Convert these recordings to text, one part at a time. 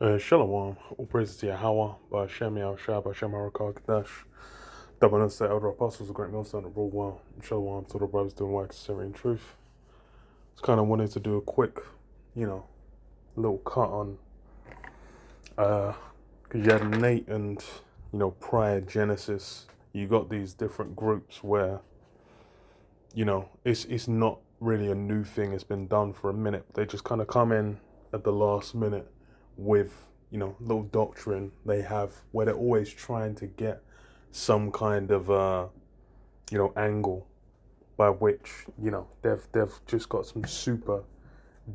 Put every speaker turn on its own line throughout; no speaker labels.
Shalom, all praises to Yahweh, by Hashem Yahushua, by Hashem Harakah Kadash, double us the elder apostles, the great millstone that rule well, and Shalom to the brothers doing work, sincerity and truth. Just kind of wanted to do a quick, you know, little cut on, because you had Nate and, prior Genesis, you got these different groups where, it's not really a new thing, it's been done for a minute. They just kind of come in at the last minute with little doctrine they have where they're always trying to get some kind of angle by which they've just got some super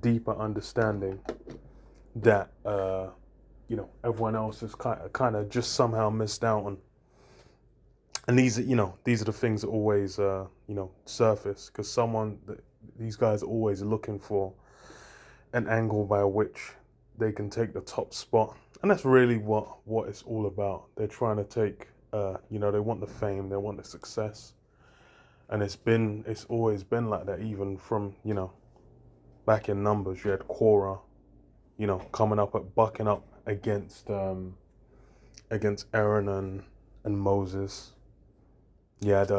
deeper understanding that everyone else is kind of just somehow missed out on. And these are the things that always surface, because these guys are always looking for an angle by which they can take the top spot, and that's really what it's all about. They're trying to take, they want the fame, they want the success, and it's always been like that. Even from back in Numbers, you had Korah, coming up bucking up against Aaron and Moses. You had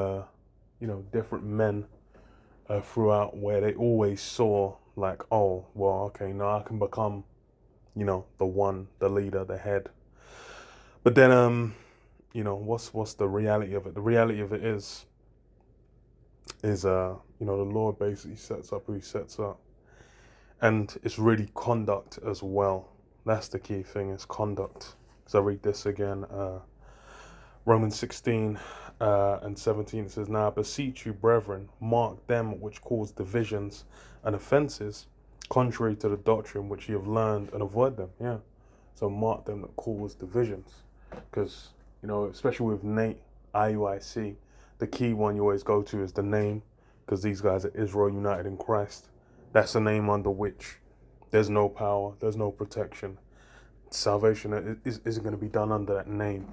different men throughout where they always saw like, oh well, okay, now I can become the one, the leader, the head. But then, what's the reality of it? The reality of it is the Lord basically sets up who he sets up. And it's really conduct as well. That's the key thing, is conduct. So I read this again, Romans 16 and 17, it says, "Now I beseech you, brethren, mark them which cause divisions and offenses, contrary to the doctrine which you have learned, and avoid them." Yeah. So mark them that cause divisions. Because, especially with Nate, IUIC, the key one you always go to is the name, because these guys are Israel United in Christ. That's a name under which there's no power, there's no protection. Salvation isn't going to be done under that name.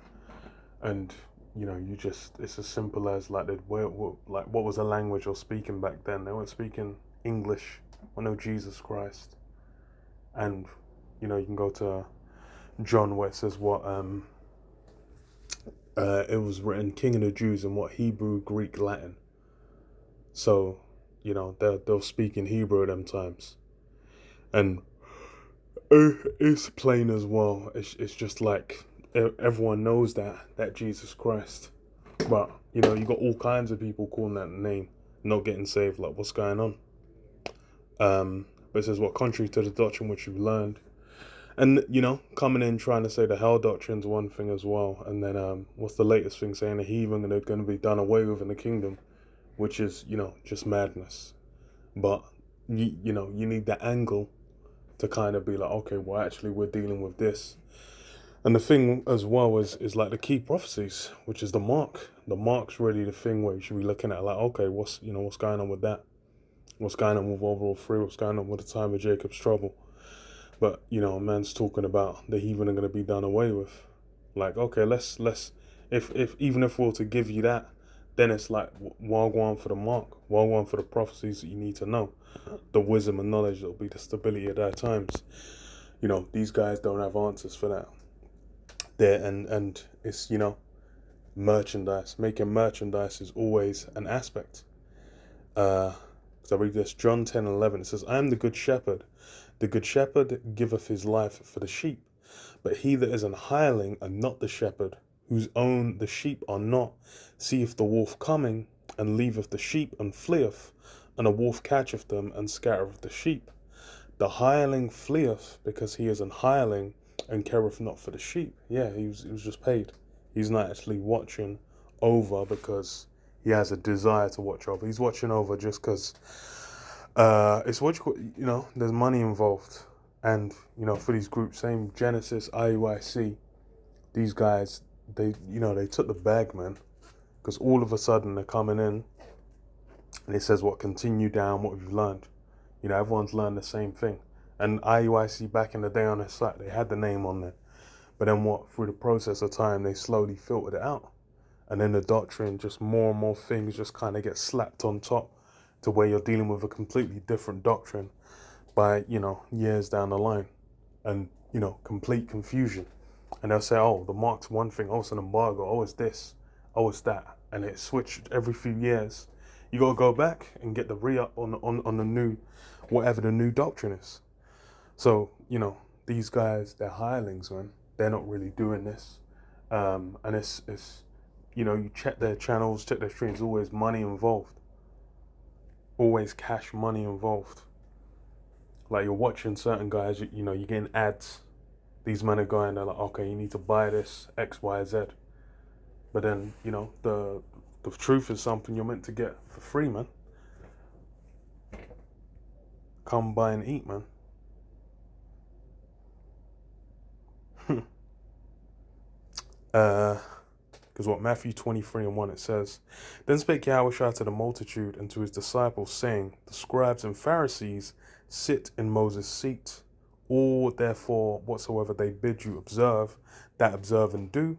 And it's as simple as like what was the language you're speaking back then? They weren't speaking English or no Jesus Christ. And you can go to John where it says what it was written, King of the Jews, in what, Hebrew, Greek, Latin. So they'll speak in Hebrew at them times, and it's plain as well. It's just like everyone knows that Jesus Christ, but you got all kinds of people calling that name, not getting saved. Like, what's going on? But it says, what, contrary to the doctrine which you've learned. And coming in trying to say the hell doctrine's one thing as well, and then what's the latest thing, saying the heathen are going to be done away with in the kingdom, which is just madness. But you need that angle to kind of be like, okay, well actually we're dealing with this. And the thing as well is like the key prophecies, which is the mark. The mark's really the thing where you should be looking at, like, okay, what's going on with that? What's going on with overall free? What's going on with the time of Jacob's trouble? But man's talking about the heathen are going to be done away with. Like, okay, let's if even if we were to give you that, then it's like, while going for the mark, while going for the prophecies that you need to know, the wisdom and knowledge that will be the stability of their times. These guys don't have answers for that. And it's merchandise. Making merchandise is always an aspect. So I read this, John 10:11. It says, "I am the good shepherd. The good shepherd giveth his life for the sheep. But he that is an hireling and not the shepherd, whose own the sheep are not, seeth the wolf coming, and leaveth the sheep, and fleeth, and a wolf catcheth them, and scattereth the sheep. The hireling fleeth, because he is an hireling, and careth not for the sheep." Yeah, he was just paid. He's not actually watching over because he has a desire to watch over. He's watching over just because it's what there's money involved. And for these groups, same Genesis, IUIC, these guys, they took the bag, man, because all of a sudden they're coming in and it says, what, continue down what we've learned. Everyone's learned the same thing. And IUIC back in the day on their site, they had the name on there. But then through the process of time, they slowly filtered it out. And then the doctrine, just more and more things just kind of get slapped on top, to where you're dealing with a completely different doctrine by, years down the line. and, complete confusion. And they'll say, oh, the mark's one thing, oh, it's an embargo, oh, it's this, oh, it's that. And it switched every few years. You got to go back and get the re-up on the new, whatever the new doctrine is. So, these guys, they're hirelings, man. They're not really doing this. And it's you check their channels, check their streams, always money involved. Always cash money involved. Like, you're watching certain guys, you're getting ads. These men are going, they're like, okay, you need to buy this, X, Y, Z. But then, the truth is something you're meant to get for free, man. Come buy and eat, man. Because what Matthew 23:1 it says, then spake Yahushua to the multitude and to his disciples, saying, the scribes and Pharisees sit in Moses' seat. All therefore whatsoever they bid you observe, that observe and do.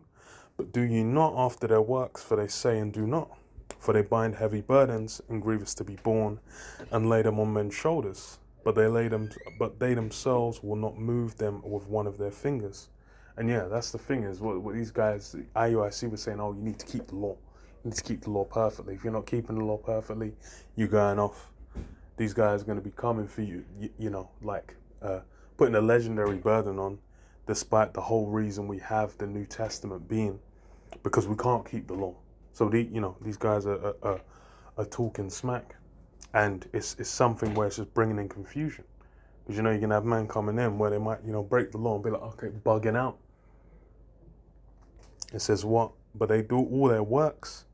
But do ye not after their works, for they say and do not. For they bind heavy burdens and grievous to be borne, and lay them on men's shoulders. But they themselves will not move them with one of their fingers. And yeah, that's the thing is what these guys, IUIC was saying, oh, you need to keep the law. You need to keep the law perfectly. If you're not keeping the law perfectly, you're going off. These guys are going to be coming for you, putting a legendary burden on, despite the whole reason we have the New Testament being, because we can't keep the law. So these guys are talking smack, and it's something where it's just bringing in confusion. Because you're gonna have men coming in where they might break the law and be like, okay, bugging out. It says what? But they do all their works.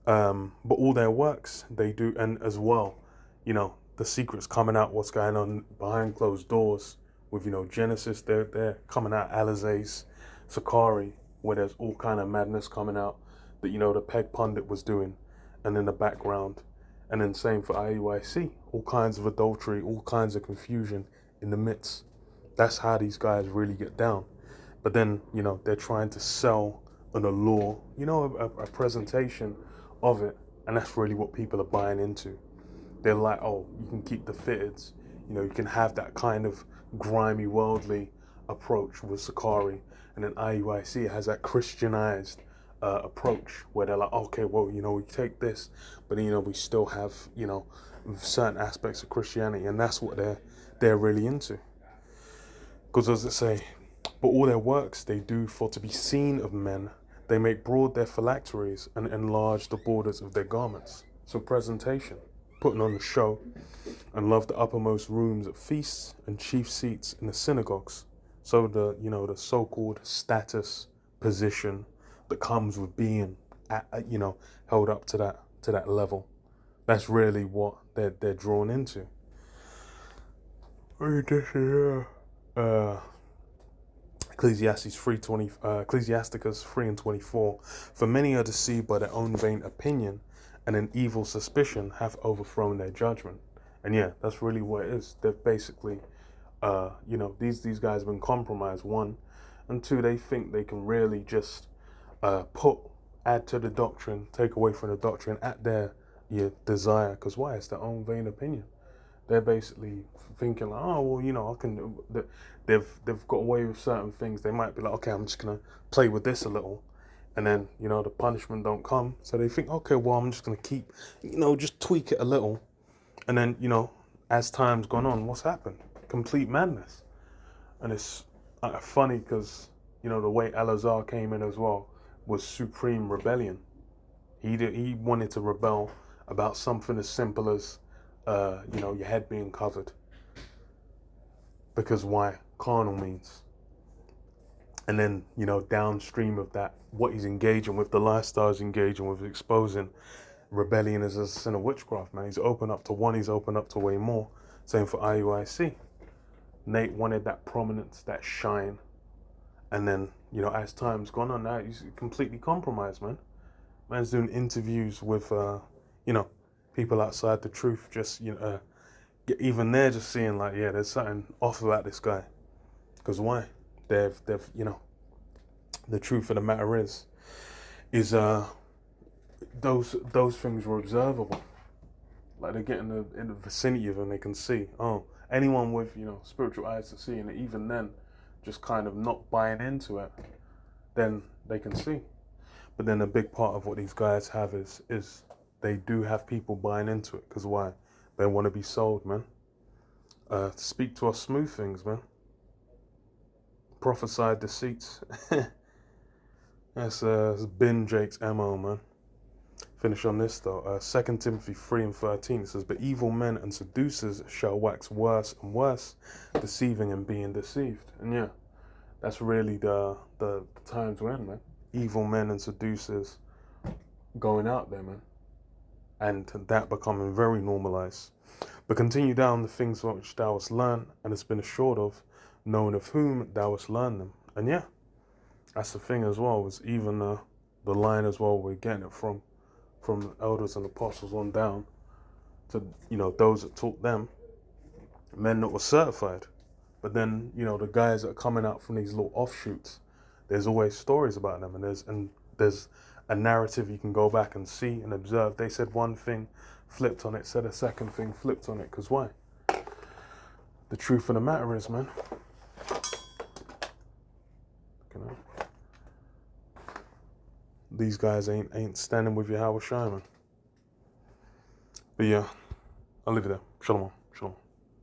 But all their works they do, and as well, the secrets coming out, what's going on behind closed doors with Genesis. They're coming out, Alizé's, Sakari, where there's all kind of madness coming out that the Peg Pundit was doing, and in the background, and then same for IUIC, all kinds of adultery, all kinds of confusion in the midst. That's how these guys really get down. But then they're trying to sell an allure, a presentation of it, and that's really what people are buying into. They're like, oh, you can keep the fitteds, you can have that kind of grimy, worldly approach with Sakari, and then IUIC has that Christianized approach where they're like, okay, well, we take this, but we still have certain aspects of Christianity, and that's what they're really into. Because as it say, but all their works they do for to be seen of men. They make broad their phylacteries and enlarge the borders of their garments. So presentation, putting on the show, and love the uppermost rooms at feasts and chief seats in the synagogues. So the the so-called status position that comes with being held up to that level. That's really what they're drawn into. Ecclesiastes 3:24. For many are deceived by their own vain opinion, and an evil suspicion hath overthrown their judgment. And yeah, that's really what it is. They're basically, these guys have been compromised, one, and two, they think they can really just add to the doctrine, take away from the doctrine at their desire. Because why? It's their own vain opinion. They're basically thinking like, oh, well, I can. They've got away with certain things. They might be like, okay, I'm just gonna play with this a little, and then the punishment don't come. So they think, okay, well, I'm just gonna keep, just tweak it a little, and then as time's gone on, what's happened? Complete madness. And it's funny because the way Elazar came in as well was supreme rebellion. He wanted to rebel about something as simple as your head being covered. Because why? Carnal means. And then, downstream of that, what he's engaging with, the lifestyle he's engaging with, exposing rebellion as a sin of witchcraft, man. He's open up to one, he's open up to way more. Same for IUIC. Nate wanted that prominence, that shine. And then, as time's gone on now, he's completely compromised, man. Man's doing interviews with, people outside the truth, just, even they're just seeing like, yeah, there's something off about this guy. Because why? They've the truth of the matter is those things were observable. Like they get in the vicinity of them, they can see, oh, anyone with, spiritual eyes to see, and even then, just kind of not buying into it, then they can see. But then a big part of what these guys have is they do have people buying into it. Because why? They want to be sold, man. Speak to us smooth things, man. Prophesied deceits. That's been Jake's MO, man. Finish on this though. 2 Timothy 3:13, it says, "But evil men and seducers shall wax worse and worse, deceiving and being deceived." And yeah, that's really the times we're in, man. Evil men and seducers going out there, man. And that becoming very normalized. But continue down the things which thou hast learned and hast been assured of, knowing of whom thou hast learned them. And yeah, that's the thing as well, is even the line as well, we're getting it from elders and apostles on down to, those that taught them, men that were certified. But then, the guys that are coming out from these little offshoots, there's always stories about them, and there's a narrative you can go back and see and observe. They said one thing, flipped on it, said a second thing, flipped on it. Because why? The truth of the matter is, man, these guys ain't standing with Yahweh Shai, man. But yeah, I'll leave it there. Shalom. Shalom.